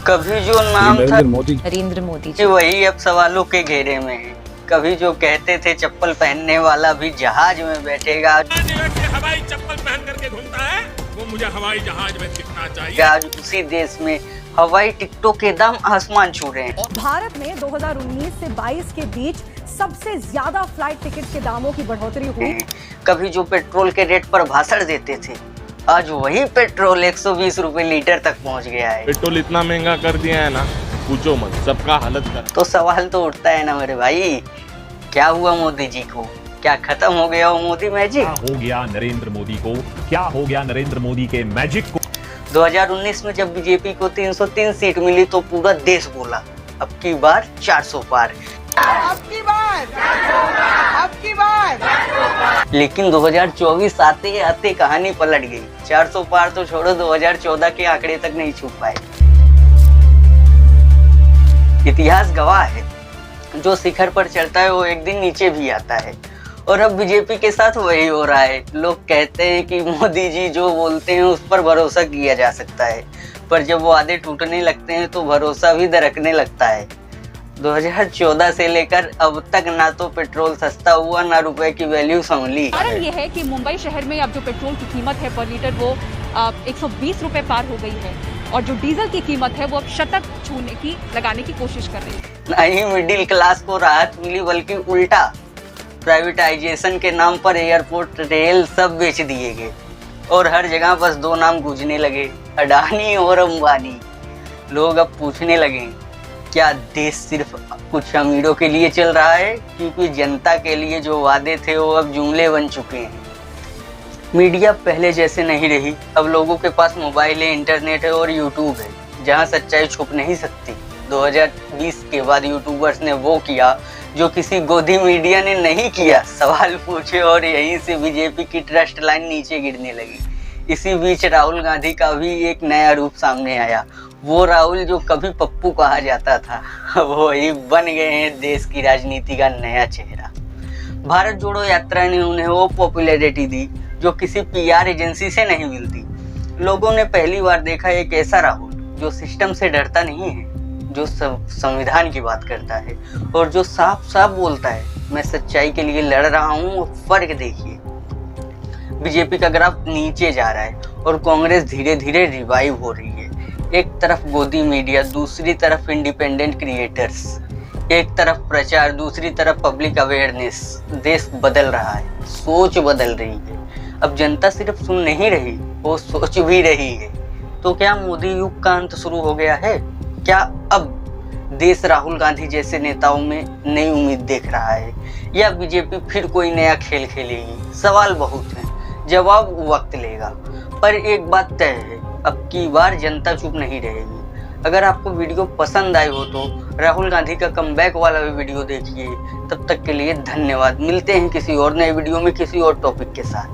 कभी जो नाम था नरेंद्र मोदी जी, वही अब सवालों के घेरे में है। कभी जो कहते थे चप्पल पहनने वाला भी जहाज में बैठेगा, हवाई चप्पल पहन करके घूमता है वो मुझे हवाई जहाज में दिखना चाहिए। आज उसी देश में हवाई टिकटों के दाम आसमान छू रहे हैं। भारत में 2019 से 22 के बीच सबसे ज्यादा फ्लाइट टिकट के दामों की बढ़ोतरी हुई। कभी जो पेट्रोल के रेट पर भाषण देते थे, आज वही पेट्रोल 120 रुपए लीटर तक पहुंच गया है। पेट्रोल इतना महंगा कर दिया है ना, पूछो मत, सबका हालत कर। तो सवाल तो उठता है ना मेरे भाई, क्या हुआ मोदी जी को? क्या खत्म हो गया वो मोदी मैजिक? क्या हो गया नरेंद्र मोदी को? क्या हो गया नरेंद्र मोदी के मैजिक को? 2019 में जब बीजेपी को 303 सीट मिली तो पूरा देश बोला अब की बार 400 पार। लेकिन 2024 आते आते कहानी पलट गई। 400 पार तो छोड़ो, 2014 के आंकड़े तक नहीं छू पाए। इतिहास गवाह है, जो शिखर पर चढ़ता है वो एक दिन नीचे भी आता है, और अब बीजेपी के साथ वही हो रहा है। लोग कहते हैं कि मोदी जी जो बोलते हैं उस पर भरोसा किया जा सकता है, पर जब वादे टूटने लगते हैं तो भरोसा भी दरकने लगता है। 2014 से लेकर अब तक ना तो पेट्रोल सस्ता हुआ, ना रुपए की वैल्यू संभली। कारण ये है कि मुंबई शहर में अब जो पेट्रोल की कीमत है पर लीटर वो 120 रुपए पार हो गई है, और जो डीजल की कीमत है वो अब शतक छूने की लगाने की कोशिश कर रही है। ना ही मिडिल क्लास को राहत मिली, बल्कि उल्टा प्राइवेटाइजेशन के नाम पर एयरपोर्ट, रेल सब बेच दिए गए, और हर जगह बस दो नाम गूंजने लगे, अडानी और अंबानी। लोग अब पूछने लगे, क्या देश सिर्फ कुछ अमीरों के लिए चल रहा है? क्योंकि जनता के लिए जो वादे थे वो अब जुमले बन चुके हैं। मीडिया पहले जैसे नहीं रही, अब लोगों के पास मोबाइल है, इंटरनेट है और यूट्यूब है, जहां सच्चाई छुप नहीं सकती। 2020 के बाद यूट्यूबर्स ने वो किया जो किसी गोदी मीडिया ने नहीं किया, सवाल पूछे, और यहीं से बीजेपी की ट्रस्ट लाइन नीचे गिरने लगी। इसी बीच राहुल गांधी का भी एक नया रूप सामने आया। वो राहुल जो कभी पप्पू कहा जाता था, वो ही बन गए हैं देश की राजनीति का नया चेहरा। भारत जोड़ो यात्रा ने उन्हें वो पॉपुलैरिटी दी जो किसी पीआर एजेंसी से नहीं मिलती। लोगों ने पहली बार देखा एक ऐसा राहुल जो सिस्टम से डरता नहीं है, जो संविधान की बात करता है, और जो साफ साफ बोलता है, मैं सच्चाई के लिए लड़ रहा हूँ। फर्क देखिए, बीजेपी का ग्राफ नीचे जा रहा है और कांग्रेस धीरे धीरे रिवाइव हो रही है। एक तरफ गोदी मीडिया, दूसरी तरफ इंडिपेंडेंट क्रिएटर्स, एक तरफ प्रचार, दूसरी तरफ पब्लिक अवेयरनेस। देश बदल रहा है, सोच बदल रही है। अब जनता सिर्फ सुन नहीं रही, वो सोच भी रही है। तो क्या मोदी युग का अंत शुरू हो गया है? क्या अब देश राहुल गांधी जैसे नेताओं में नई उम्मीद देख रहा है, या बीजेपी फिर कोई नया खेल खेलेगी? सवाल बहुत हैं, जवाब वक्त लेगा, पर एक बात तय है, अब की बार जनता चुप नहीं रहेगी। अगर आपको वीडियो पसंद आई हो तो राहुल गांधी का कमबैक वाला भी वीडियो देखिए। तब तक के लिए धन्यवाद। मिलते हैं किसी और नए वीडियो में किसी और टॉपिक के साथ।